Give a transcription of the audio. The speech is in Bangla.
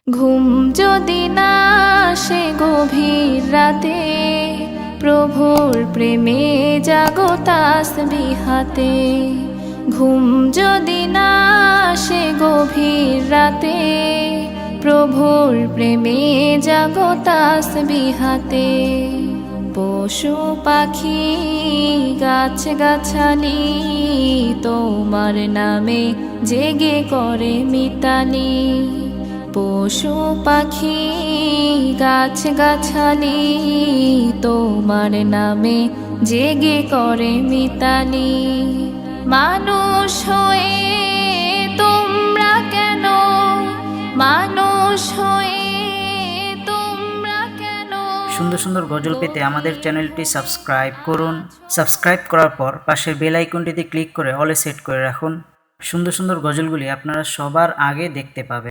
ঘুম যদি না আসে গভীর রাতে, প্রভুর প্রেমে জাগো তাসবিহাতে। ঘুম যদি না আসে গভীর রাতে, প্রভুর প্রেমে জাগো তাসবিহাতে। পশু পাখি গাছ গাছালি তোমার নামে জেগে করে মিতালি। পশু পাখি গাছ গাছালি তোমার নামে জেগে করে মিতালি। মানুষ হয়ে তোমরা কেন, মানুষ হয়ে তোমরা কেন। সুন্দর সুন্দর গজল পেতে আমাদের চ্যানেলটি সাবস্ক্রাইব করুন। সাবস্ক্রাইব করার পর পাশের বেল আইকনটিতে ক্লিক করে অলে সেট করে রাখুন। সুন্দর সুন্দর গজলগুলি আপনারা সবার আগে দেখতে পাবেন।